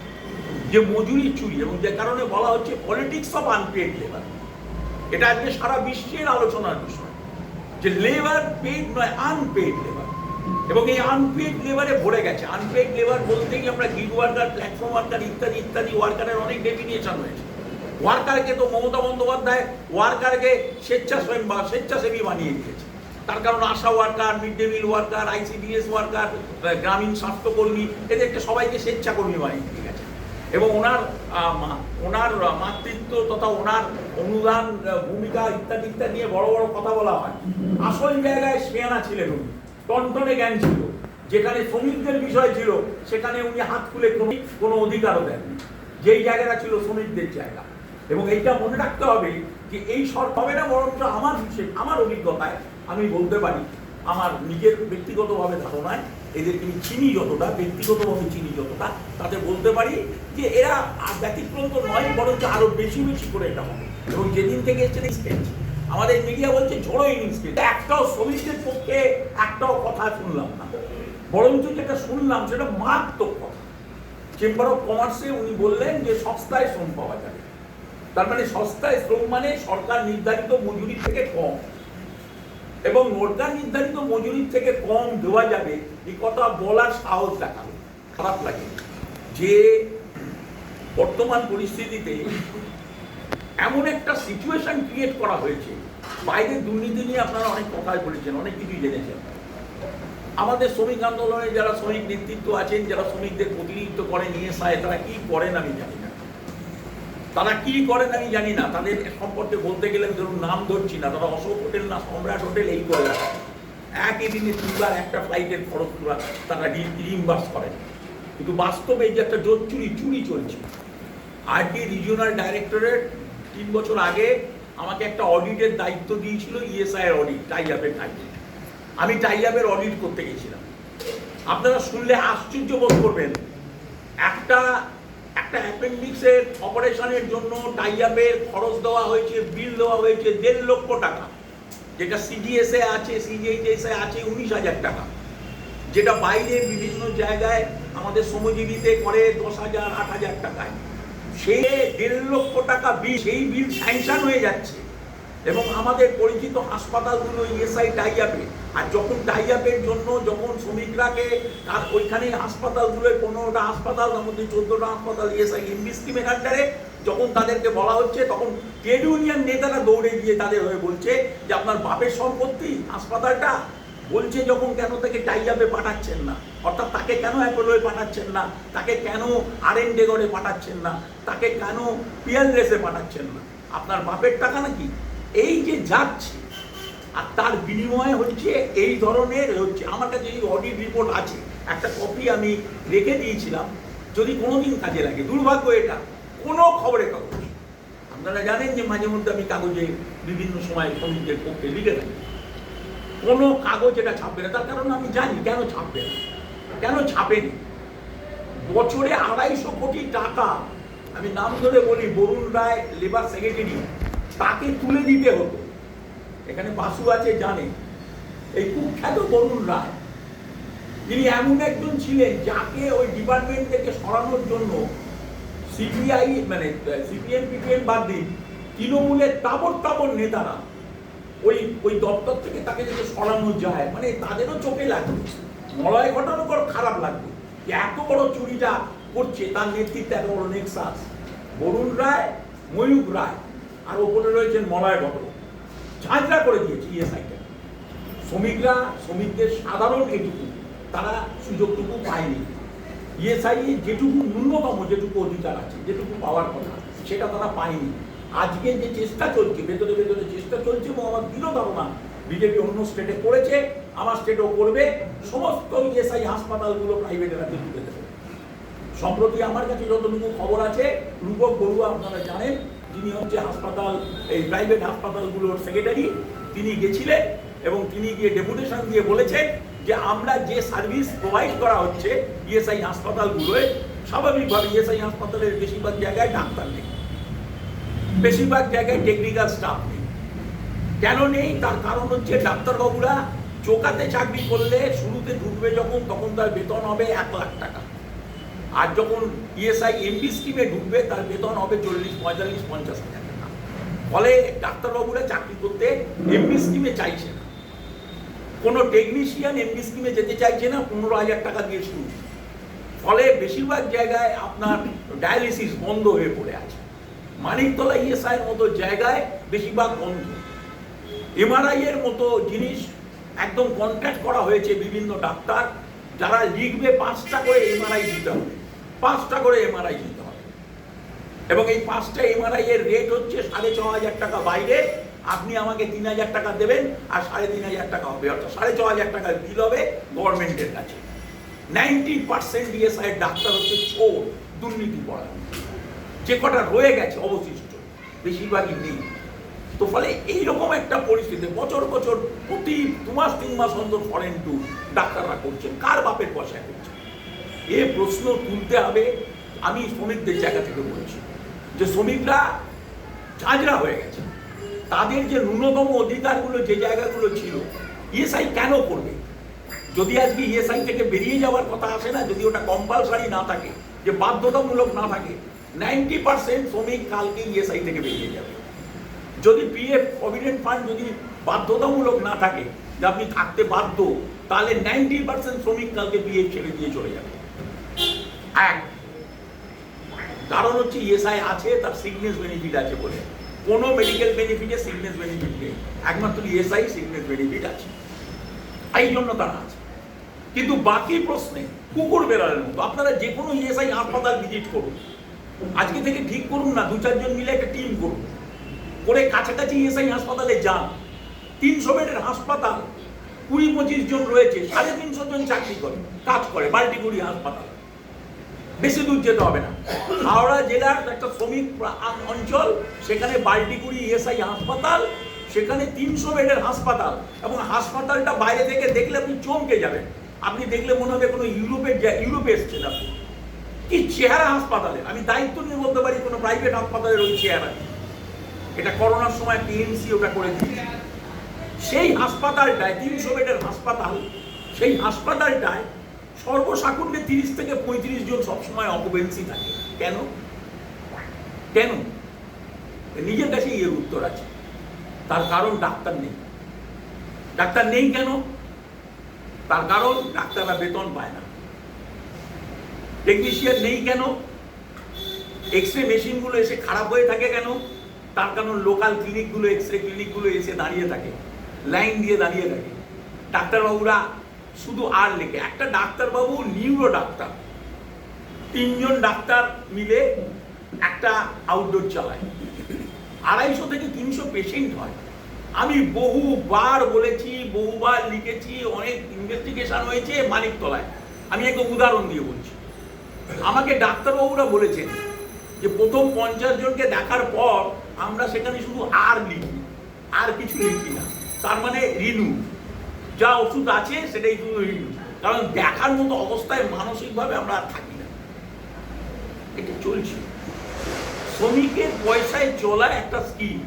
যে মজুরি চুরি, এবং যে কারণে বলা হচ্ছে পলিটিক্স অফ আনপেড লেবার। এটা আজকে সারা বিশ্বের আলোচনার বিষয়, যে লেবার পেড নয়, আনপেড লেবার। এবং এই আনপেড লেবারে ভরে গেছে। আনপেড লেবার বলতেই আমরা গিগ ওয়ার্কার, প্ল্যাটফর্ম ওয়ার্কার ইত্যাদি ইত্যাদি ওয়ার্কারের অনেক ডেফিনিশন হয়েছে। ওয়ার্কারকে তো মমতা বন্দ্যোপাধ্যায় ওয়ার্কারকে স্বেচ্ছাসেবী বানিয়ে দিয়েছে। তার কারণ ASHA worker, mid day meal worker, ICDS worker, গ্রামীণ স্বাস্থ্যকর্মী, এদেরকে সবাইকে স্বেচ্ছাকর্মী বানিয়ে দিয়ে গেছে। এবং ওনার মাতৃত্ব তথা ওনার অনুদান, ভূমিকা ইত্যাদি ইত্যাদি নিয়ে বড় বড় কথা বলা হয়। আসল জায়গায় শেয়ানা ছিলেন উনি, টনটনে জ্ঞান ছিল। যেখানে শ্রমিকদের বিষয় ছিল সেখানে উনি হাত খুলে কোনো অধিকারও দেননি, যেই জায়গাটা ছিল শ্রমিকদের জায়গা। এবং এইটা মনে রাখতে হবে যে এই সরকার হবে না, বরঞ্চ আমার অভিজ্ঞতায় আমি বলতে পারি, আমার নিজের ব্যক্তিগতভাবে ধারণায়, এদেরকে আমি চিনি যতটা, ব্যক্তিগতভাবে চিনি যতটা, তাতে বলতে পারি যে এরা ব্যতিক্রম তো নয়, বরঞ্চ আরো বেশি বেশি করে এটা হবে। এবং যেদিন থেকে এসছে আমাদের মিডিয়া বলছে ঝড়ো ইনিংস, একটাও শ্রমিকদের পক্ষে একটাও কথা শুনলাম না, বরঞ্চ যেটা শুনলাম সেটা মারাত্মক কথা। চেম্বার অফ কমার্সে উনি বললেন যে সস্তায় শ্রম পাওয়া যাবে। তার মানে সস্তায় শ্রম মানে সরকার নির্ধারিত মজুরির থেকে কম, এবং সরকার নির্ধারিত মজুরির থেকে কম দেওয়া যাবে এই কথা বলার সাহস দেখালো। খারাপ লাগে যে বর্তমান পরিস্থিতিতে এমন একটা সিচুয়েশন ক্রিয়েট করা হয়েছে। বাইরের দুর্নীতি নিয়ে আপনারা অনেক কথাই বলেছেন, অনেক কিছুই জেনেছেন। আমাদের শ্রমিক আন্দোলনে যারা শ্রমিক নেতৃত্ব আছেন, যারা শ্রমিকদের প্রতিনিধিত্ব করেন ইএসআই, তারা কি করেন আমি জানি না। তাদের সম্পর্কে বলতে গেলে ধরুন নাম ধরছি না, তারা অশোক হোটেল না সম্রাট হোটেল এই করে একই দিনে 3 বার একটা ফ্লাইটের খরচ তারা রিইম্বার্স করেন। কিন্তু বাস্তবে যে একটা চুরি চলছে। আজকে রিজিওনাল ডাইরেক্টরেট 3 বছর আগে আমাকে একটা অডিটের দায়িত্ব দিয়েছিল, ইএসআই এর অডিট, টাই-আপের টাইপে। আমি টাই-আপের অডিট করতে গেছিলাম। আপনারা শুনলে আশ্চর্য বোধ করবেন, একটা অ্যাপেন্ডিক্সের অপারেশনের জন্য টাই-আপের খরচ দেওয়া হয়েছে, বিল দেওয়া হয়েছে 1.5 লক্ষ টাকা, যেটা সিজিএসএ আছে, সিজিএইচএসএ আছে 19,000 টাকা, যেটা বাইরে বিভিন্ন জায়গায় আমাদের শ্রমজীবীতে করে 10,000 8,000 টাকায়। সেই 1.5 লক্ষ টাকা বিল, সেই বিল স্যাংশন হয়ে যাচ্ছে। এবং আমাদের পরিচিত হাসপাতালগুলো ইএসআই টাই-আপে, আর যখন টাই-আপের জন্য যখন শ্রমিকরাকে তার ওইখানে হাসপাতালগুলোর 15টা হাসপাতাল, তার মধ্যে 14টা হাসপাতাল ইএসআই এমবি স্কিমের আন্ডারে, যখন তাদেরকে বলা হচ্ছে, তখন ট্রেড ইউনিয়ন নেতারা দৌড়ে গিয়ে তাদের হয়ে বলছে যে আপনার বাপের সম্পত্তি হাসপাতালটা, বলছে যখন কেন তাকে টাই-আপে পাঠাচ্ছেন না, অর্থাৎ তাকে কেন অ্যাপোলোয় পাঠাচ্ছেন না, তাকে কেন আরএনডেগরে পাঠাচ্ছেন না, তাকে কেন পিয়ারলেসে পাঠাচ্ছেন না, আপনার বাপের টাকা নাকি। এই যে যাচ্ছে, আর তার বিনিময়ে হচ্ছে এই ধরনের হচ্ছে। আমার কাছে এই অডিট রিপোর্ট আছে, একটা কপি আমি রেখে দিয়েছিলাম, যদি কোনোদিন কাজে লাগে। দুর্ভাগ্য এটা কোনো খবরের কাগজ, আপনারা জানেন যে মাঝে মধ্যে আমি কাগজে বিভিন্ন সময় শ্রমিকদের পক্ষে লিখে থাকি, কোনো কাগজ এটা ছাপবে না। তার কারণ আমি জানি কেন ছাপবে না, কেন ছাপেনি। বছরে 250 কোটি টাকা, আমি নাম ধরে বলি, বরুণ রায় লেবার সেক্রেটারি, তাকে তুলে দিতে হতো। এখানে বাসু আছে জানে, এই কুখ্যাত বরুণ রায়, তিনি এমন একজন ছিলেন যাকে ওই ডিপার্টমেন্ট থেকে সরানোর জন্য সিপিআই মানে সিপিএম পিপিএম বাদ দিন, তৃণমূলের তাবড় নেতারা ওই দপ্তর থেকে তাকে যদি সরানো যায়, মানে তাদেরও চোখে লাগবে, মলয় ঘটনার পর খারাপ লাগবে যে এত বড় চুরিটা করছে, তার নেতৃত্বে এত বড় নেক্সাস। বরুণ রায়, ময়ূক রায়, আর ওপরে রয়েছেন মলয় ঘটক, ঝাঁঝরা করে দিয়েছে ইএসআইটা। শ্রমিকদের সাধারণ এটুকু তারা সুযোগটুকু পায়নি। ইএসআই যেটুকু ন্যূনতম যেটুকু অধিকার আছে, যেটুকু পাওয়ার কথা, সেটা তারা পায়নি। আজকে যে চেষ্টা চলছে, ভেতরে চেষ্টা চলছে, এবং আমার দৃঢ় ধারণা বিজেপি অন্য স্টেটে করেছে, আমার স্টেটও করবে, সমস্ত ইএসআই হাসপাতালগুলো প্রাইভেটের হাতে তুলে দেবে। সম্প্রতি আমার কাছে যতটুকু খবর আছে, রূপক বড়ুয়া আপনারা জানেন, যিনি হচ্ছে এই প্রাইভেট হাসপাতালগুলোর সেক্রেটারি, তিনি গেছিলেন এবং তিনি গিয়ে ডেপুটেশন দিয়ে বলেছেন যে আমরা যে সার্ভিস প্রোভাইড করা হচ্ছে ইএসআই হাসপাতালগুলোয়, স্বাভাবিকভাবে ইএসআই হাসপাতালের বেশিরভাগ জায়গায় ডাক্তার নেই, বেশিরভাগ জায়গায় টেকনিক্যাল স্টাফ নেই। কেন নেই? তার কারণ হচ্ছে ডাক্তারবাবুরা চোকাতে চাকরি করলে শুরুতে ঢুকবে যখন, তখন তার বেতন হবে 1 লাখ টাকা, আর যখন ইএসআই এমপি স্কিমে ঢুকবে তার বেতন হবে 40, 45, 50 হাজার টাকা। ফলে ডাক্তারবাবুরা চাকরি করতে এমপি স্কিমে চাইছে না, কোনো টেকনিশিয়ান এমপি স্কিমে যেতে চাইছে না, 15,000 টাকা দিয়ে শুরু। ফলে বেশিরভাগ জায়গায় আপনার ডায়ালিসিস বন্ধ হয়ে পড়ে আছে। মানিকতলা ইএসআই এর মতো জায়গায় বেশিরভাগ বন্ধ। এমআরআই এর মতো জিনিস একদম কন্ট্রাক্ট করা হয়েছে বিভিন্ন ডাক্তার, যারা লিখবে 5টা করে এমআরআই দিতে হবে, 5টা করে এমআরআই দিতে হবে, এবং এই 5টা এমআরআই এর রেট হচ্ছে 6,500 টাকা বাইরে, আপনি আমাকে 3,000 টাকা দেবেন, আর 3,500 টাকা হবে, অর্থাৎ 6,500 টাকার বিল হবে গভর্নমেন্টের কাছে। 90% ইএসআই এর ডাক্তার হচ্ছে চোর, দুর্নীতি পড়া, যে কটা রয়ে গেছে অবশিষ্ট বেশিরভাগই নেই। তো ফলে এইরকম একটা পরিস্থিতি, বছর প্রতি 2 মাস 3 মাস অন্তর ফরেন ট্যুর ডাক্তাররা করছেন, কার বাপের পয়সায় করছেন? এ প্রশ্ন তুলতে হবে। আমি শ্রমিকদের জায়গা থেকে বলছি যে শ্রমিকরা ঝাঁঝরা হয়ে গেছে, তাদের যে ন্যূনতম অধিকারগুলো যে জায়গাগুলো ছিল ইএসআই কেন করবে? যদি আজকে ইএসআই থেকে বেরিয়ে যাওয়ার কথা আসে না, যদি ওটা কম্পালসারি না থাকে, যে বাধ্যতামূলক না থাকে 90% শ্রমিক কালকে ইএসআই থেকে বেরিয়ে যাবে। যদি পিএফ প্রভিডেন্ট ফান্ড যদি বাধ্যতামূলক না থাকে যে আপনি থাকতে বাধ্য, তাহলে 90% শ্রমিক কালকে পিএফ ছেড়ে দিয়ে চলে যাবে। এক কারণ হচ্ছে ইএসআই আছে, তার সিকনেস বেনিফিট আছে বলে। কোনো মেডিকেল বেনিফিটে সিকনেস বেনিফিট নেই, একমাত্র ইএসআই সিকনেস বেনিফিট আছে, এই জন্য তারা আছে। কিন্তু বাকি প্রশ্নে কুকুর বেড়ালের মতো আপনারা যে কোনো ইএসআই হাসপাতাল ভিজিট করুন, আজকে থেকে ঠিক করুন না, 2-4 জন মিলে একটা টিম করুন, করে কাছাকাছি ইএসআই হাসপাতালে যান। 300 বেডের হাসপাতাল, 20-25 জন রয়েছে, 350 জন চাকরি করে কাজ করে বাল্টিগুড়ি হাসপাতাল। বেশি দূর যেতে হবে না, হাওড়া জেলার একটা শ্রমিক অঞ্চল, সেখানে বাল্টিগুড়ি ইএসআই হাসপাতাল, সেখানে 300 বেডের হাসপাতাল, এবং হাসপাতালটা বাইরে থেকে দেখলে আপনি চমকে যাবেন। আপনি দেখলে মনে হবে কোনো ইউরোপে এসছেন আপনি। কি চেহারা হাসপাতালে, আমি দায়িত্ব নিয়ে বলতে পারি কোনো প্রাইভেট হাসপাতালের ওই চেহারা। এটা করোনার সময় টিএমসি ওটা করে দিয়েছে। সেই হাসপাতালটায় 300 বেডের হাসপাতাল, সেই হাসপাতালটায় সর্বসাকুল্যে 30 থেকে 35 জন সবসময় অকুপেন্সি থাকে। কেন কেন নিজের কাছেই এর উত্তর আছে। তার কারণ ডাক্তার নেই। ডাক্তার নেই কেন? তার কারণ ডাক্তাররা বেতন পায় না। টেকনিশিয়ান নেই কেন? এক্স রে মেশিনগুলো এসে খারাপ হয়ে থাকে কেন? তার কারণ লোকাল ক্লিনিকগুলো, এক্স রে ক্লিনিকগুলো এসে দাঁড়িয়ে থাকে, লাইন দিয়ে দাঁড়িয়ে থাকে। ডাক্তারবাবুরা শুধু আর লেখে। একটা ডাক্তারবাবু নিউরো ডাক্তার, 3 জন ডাক্তার মিলে একটা আউটডোর চালায়, 250 থেকে 300 পেশেন্ট হয়। আমি বহুবার বলেছি, বহুবার লিখেছি, অনেক ইনভেস্টিগেশন হয়েছে মানিকতলায়। আমি একটা উদাহরণ দিয়ে বলছি। আমাকে ডাক্তারবাবুরা বলেছেন যে প্রথম 50 জনকে দেখার পর আমরা সেখানে শুধু আর লিখি, আর কিছু লিখি না। তার মানে রিনু, যা ওষুধ আছে সেটাই শুধু রিনু, কারণ দেখার মতো অবস্থায় মানসিকভাবে আমরা আর থাকি না। এটা চলছে। শ্রমিকের পয়সায় চলা একটা স্কিম,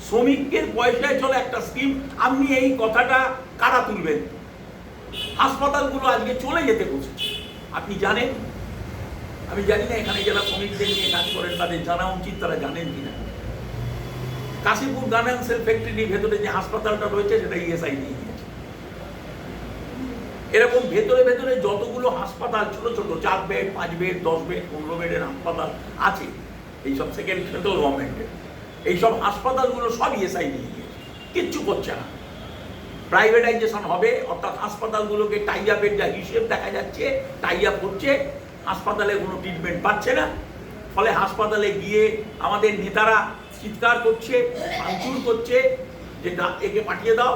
শ্রমিকের পয়সায় চলা একটা স্কিম। আপনি এই কথাটা কারা তুলবেন? হাসপাতালগুলো আজকে চলে যেতে বসেছে। আপনি জানেন? আমি জানি না এখানে যারা শ্রমিকদের নিয়ে কাজ করেন তাদের জানা উচিত, তারা জানেন কিনা। কাশীপুর গার্মেন্টসের ফ্যাক্টরির ভেতরে যে হাসপাতালটা রয়েছে সেটা ইএসআই নিয়ে নিয়েছে। এরকম ভেতরে ভেতরে যতগুলো হাসপাতাল ছোট ছোট 4 বেড, 5 বেড, 10 বেড, 15 বেডের হাসপাতাল আছে, এইসব সেকেন্ড সেন্ট্রাল গভর্নমেন্টের, এইসব হাসপাতালগুলো সব ইএসআই নিয়ে নিয়েছে, কিচ্ছু করছে না। প্রাইভেটাইজেশন হবে, অর্থাৎ হাসপাতালগুলোকে টাই আপের যা হিসেব দেখা যাচ্ছে, টাই আপ হচ্ছে, হাসপাতালে কোনো ট্রিটমেন্ট পাচ্ছে না। ফলে হাসপাতালে গিয়ে আমাদের নেতারা চিৎকার করছে, ভাঙচুর করছে যে একে পাঠিয়ে দাও।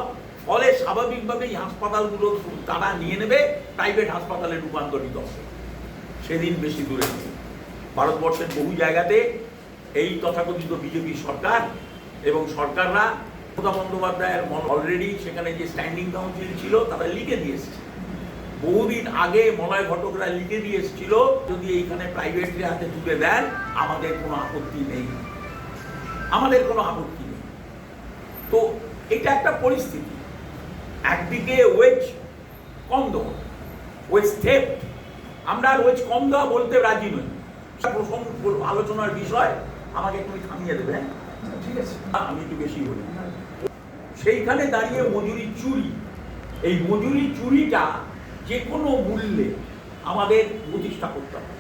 ফলে স্বাভাবিকভাবেই হাসপাতালগুলো তারা নিয়ে নেবে, প্রাইভেট হাসপাতালে রূপান্তরিত হবে। সেদিন বেশি দূরে নেই, ভারতবর্ষের বহু জায়গাতে এই তথাকথিত বিজেপি সরকার এবং সরকাররা, মমতা বন্দ্যোপাধ্যায়ের অলরেডি সেখানে যে স্ট্যান্ডিং কাউন্সিল ছিল তারা লিখে দিয়ে এসেছে। বহুদিন আগে মলয় ঘটকরা লিখে দিয়ে এসেছিল, যদি এইখানে প্রাইভেটের হাতে তুলে দেন আমাদের কোনো আপত্তি নেই, আমাদের কোনো আপত্তি নেই। তো এটা একটা পরিস্থিতি। একদিকে ওয়েজ কম দেওয়া, ওয়েজ থেফট, আমরা আর ওয়েজ কম দেওয়া বলতে রাজি নই। প্রসঙ্গ আলোচনার বিষয়, আমাকে একটু থামিয়ে দেবে, ঠিক আছে? আমি একটু বেশি বলি। সেইখানে দাঁড়িয়ে মজুরি চুরি, এই মজুরি চুরিটা যে কোনো মূল্যে আমাদের প্রতিষ্ঠা করতে হবে।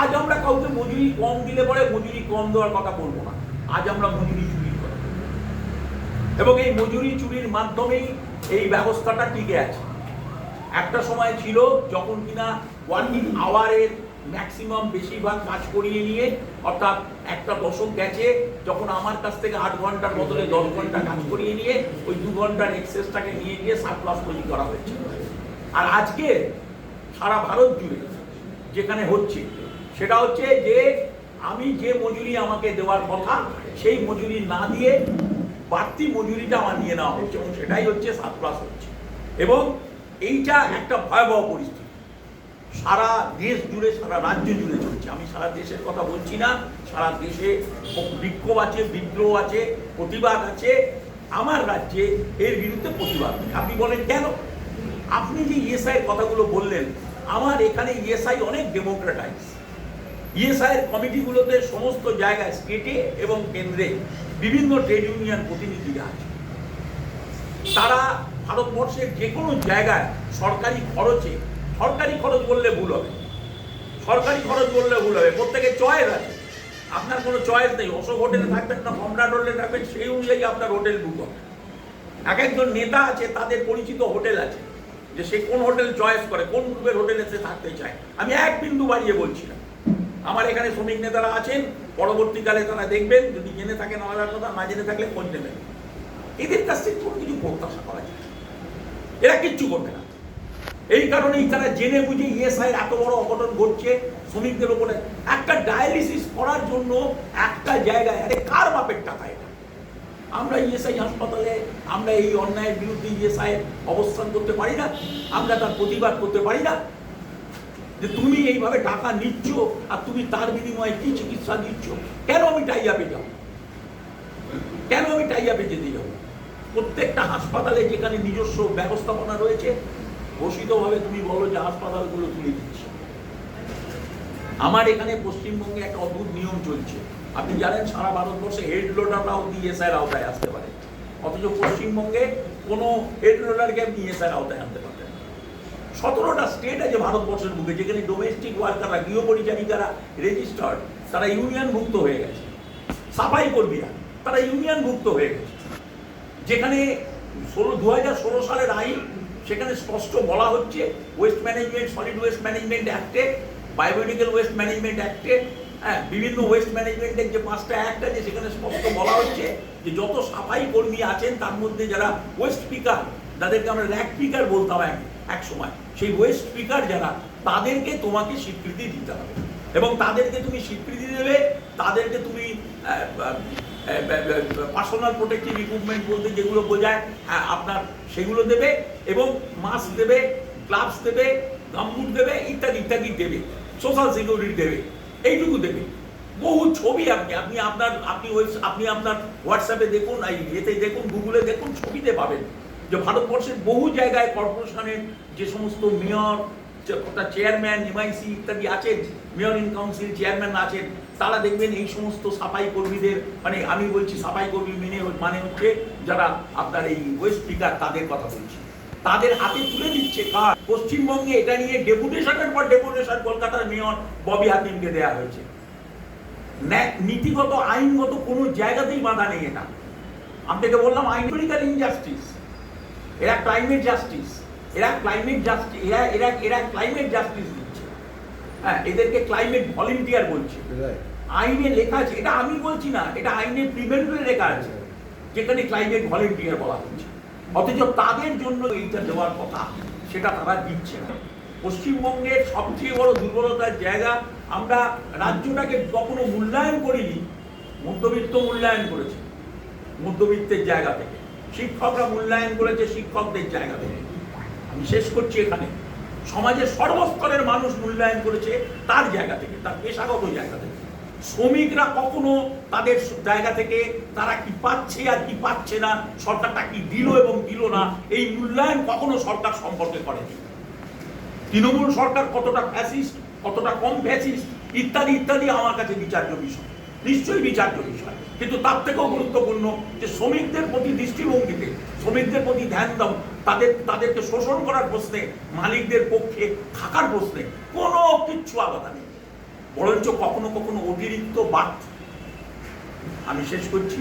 আজ আমরা কাউকে মজুরি কম দিলে পরে মজুরি কম দেওয়ার কথা বলবো না, আজ আমরা মজুরি চুরি করব, এবং এই মজুরি চুরির মাধ্যমেই এই ব্যবস্থাটা টিকে আছে। একটা সময় ছিল যখন কিনা ওয়ার্কিং আওয়ারের ম্যাক্সিমাম বেশিরভাগ কাজ করিয়ে নিয়ে, অর্থাৎ একটা দশক গেছে যখন আমার কাছ থেকে 8 ঘন্টার বদলে 10 ঘন্টা কাজ করিয়ে নিয়ে ওই 2 ঘন্টার এক্সেসটাকে নিয়ে গিয়ে সারপ্লাস তৈরি করা হয়েছে। আর আজকে সারা ভারত জুড়ে যেখানে হচ্ছে সেটা হচ্ছে যে আমি যে মজুরি আমাকে দেওয়ার কথা সেই মজুরি না দিয়ে বাড়তি মজুরিটা আমার নিয়ে নেওয়া হচ্ছে, এবং সেটাই হচ্ছে সারপ্লাস হচ্ছে। এবং এইটা একটা ভয়াবহ পরিস্থিতি সারা দেশ জুড়ে, সারা রাজ্য জুড়ে চলছে। আমি সারা দেশের কথা বলছি না, সারা দেশে বিক্ষোভ আছে, বিদ্রোহ আছে, প্রতিবাদ আছে। আমার রাজ্যে এর বিরুদ্ধে প্রতিবাদ। আপনি বলেন কেন? আপনি যে ইএসআই এর কথাগুলো বললেন, আমার এখানে ইএসআই অনেক ডেমোক্রেটাইজ, ইএসআই কমিটিগুলোতে সমস্ত জায়গায় স্টেটে এবং কেন্দ্রে বিভিন্ন ট্রেড ইউনিয়ন প্রতিনিধিরা আছে। তারা ভারতবর্ষের যে কোনো জায়গায় সরকারি খরচ বললে ভুল হবে, প্রত্যেকের চয়েস আছে। আপনার কোনো চয়েস নেই, অশোক হোটেলে থাকবেন না সম্রাট হোটেলে থাকবেন, সেই অনুযায়ী আপনার হোটেল বুক হবে। এক একজন নেতা আছে, তাদের পরিচিত হোটেল আছে, যে সে কোন হোটেল চয়েস করে, কোন গ্রুপের হোটেলে সে থাকতে চায়। আমি এক বিন্দু বাড়িয়ে বলছি না। আমার এখানে শ্রমিক নেতারা আছেন, পরবর্তীকালে তারা দেখবেন, যদি জেনে থাকেন আলাদা কথা, না জেনে থাকলে খোঁজ নেবেন। এদের কাছ থেকে কোনো কিছু প্রত্যাশা করা যায়, এরা কিচ্ছু করবে না। এই কারণেই তারা জেনে বুঝে ইএসআই এত বড় অঘটন ঘটছে শ্রমিকদের উপরে। একটা ডায়ালিসিস করার জন্য একটা জায়গায়, আরে কার বাপের টাকা এটা? আমরা ইএসআই হাসপাতালে আমরা এই অন্যায়ের বিরুদ্ধে ইএসআই অবস্থান করতে পারি না? আমরা তার প্রতিবাদ করতে পারি না? যে তুমি এইভাবে টাকা নিচ্ছ আর তুমি তার বিনিময়ে কি চিকিৎসা দিচ্ছ? কেন আমি টাই আপে যাব? কেন আমি টাই আপে যেতে যাব? প্রত্যেকটা হাসপাতালে যেখানে নিজস্ব ব্যবস্থাপনা রয়েছে, ঘোষিতভাবে তুমি বলো যে হাসপাতালগুলো তুলে দিচ্ছে। আমার এখানে পশ্চিমবঙ্গে একটা অদ্ভুত নিয়ম চলছে। আপনি জানেন সারা ভারতবর্ষে হেড লোডাররাও ইএসআই এর আওতায় আসতে পারে, অথচ পশ্চিমবঙ্গে কোনো হেড লোডারকে আপনি ইএসআই এর আওতায় আনতে পারবেন। 17টা স্টেট আছে ভারতবর্ষের বুকে, যেখানে ডোমেস্টিক ওয়ার্কাররা, গৃহ পরিচারিকারা রেজিস্টার্ড, তারা ইউনিয়নভুক্ত হয়ে গেছে। সাফাই কর্মীরা তারা ইউনিয়নভুক্ত হয়ে গেছে। যেখানে 2016 সালের আইন, সেখানে স্পষ্ট বলা হচ্ছে waste management, solid waste management অ্যাক্টে, বায়োমেডিক্যাল ওয়েস্ট ম্যানেজমেন্ট অ্যাক্টে, বিভিন্ন ওয়েস্ট ম্যানেজমেন্টের যে 5টা অ্যাক্ট আছে, সেখানে স্পষ্ট বলা হচ্ছে যে যত সাফাই কর্মী আছেন তার মধ্যে যারা ওয়েস্ট পিকার, যাদেরকে আমরা র্যাক পিকার বলতাম এক সময়, সেই ওয়েস্ট পিকার যারা, তাদেরকে তোমাকে স্বীকৃতি দিতে হবে। এবং তাদেরকে তুমি স্বীকৃতি দেবে, তাদেরকে তুমি পার্সোনাল প্রোটেক্টিভ ইকুইপমেন্ট বলতে যেগুলো বোঝায় আপনার সেগুলো দেবে, এবং মাস্ক দেবে, গ্লাভস দেবে, গামবুট দেবে, ইত্যাদি ইত্যাদি দেবে, সোশ্যাল সিকিউরিটি দেবে, এইটুকু দেবে। বহু ছবি আপনি আপনার হোয়াটসঅ্যাপে দেখুন, এতে দেখুন, গুগলে দেখুন, ছবিতে পাবেন যে ভারতবর্ষের বহু জায়গায় কর্পোরেশনের যে সমস্ত মেয়র, চেয়ারম্যান, এমআইসি ইত্যাদি আছেন, মেয়র ইন কাউন্সিল চেয়ারম্যান আছেন, তারা দেখবেন এই সমস্ত সাফাই কর্মীদের, মানে আমি বলছি সাফাই কর্মী মানে হচ্ছে যারা আপনার এই ওয়েস্ট স্পিকার, তাদের কথা বলছি, তাদের হাতে তুলে দিচ্ছে কার্ড। পশ্চিমবঙ্গে এটা নিয়ে ডেপুটেশনের পর ডেপুটেশন কলকাতার মেয়র ববি হাকিমকে দেওয়া হয়েছে। নীতিগত, আইনগত কোনো জায়গাতেই বাধা নেই। এটা আপনাকে বললাম আইনগত ইনজাস্টিস, এরা ক্লাইমেট জাস্টিস, এরা ক্লাইমেট জাস্টিস দিচ্ছে। হ্যাঁ, এদেরকে ক্লাইমেট ভলেন্টিয়ার বলছে। আইনে লেখা আছে, এটা আমি বলছি না, এটা আইনের প্রিভেন্টে লেখা আছে, যেখানে ক্লাইমেট ভলেন্টিয়ার বলা হচ্ছে। অথচ তাদের জন্য এইটা দেওয়ার কথা, সেটা তারা দিচ্ছে না। পশ্চিমবঙ্গের সবচেয়ে বড় দুর্বলতার জায়গা, আমরা রাজ্যটাকে কখনো মূল্যায়ন করিনি। মধ্যবিত্ত মূল্যায়ন করেছে মধ্যবিত্তের জায়গা থেকে, শিক্ষকরা মূল্যায়ন করেছে শিক্ষকদের জায়গা থেকে। আমি শেষ করছি এখানে, সমাজের সর্বস্তরের মানুষ মূল্যায়ন করেছে তার জায়গা থেকে, তার পেশাগত জায়গা থেকে। শ্রমিকরা কখনো তাদের জায়গা থেকে তারা কি পাচ্ছে আর কি পাচ্ছে না, সরকারটা কি দিল এবং দিল না, এই মূল্যায়ন কখনো সরকার সম্পর্কে করেনি। তৃণমূল সরকার কতটা ফ্যাসিস্ট, কতটা কম ফ্যাসিস্ট, ইত্যাদি ইত্যাদি আমার কাছে বিচার্য বিষয়, নিশ্চয়ই বিচার্য বিষয়। কিন্তু তার থেকেও গুরুত্বপূর্ণ যে শ্রমিকদের প্রতি দৃষ্টিভঙ্গিতে, শ্রমিকদের প্রতি ধ্যান দাও, তাদেরকে শোষণ করার প্রশ্নে, মালিকদের পক্ষে থাকার প্রশ্নে কোনো কিচ্ছু আলাদা নেই, বরঞ্চ কখনো কখনো অতিরিক্ত বাদ। আমি শেষ করছি।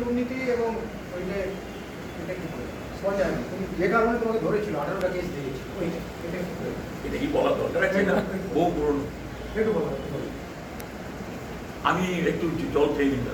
দুর্নীতি এবং যে কারণে তোমাকে ধরেছিল, 18টা কেস দিয়েছিল, এটা কি বলা দরকার আছে না? বহু পুরনো। আমি একটু জল খেয়ে নিতাম।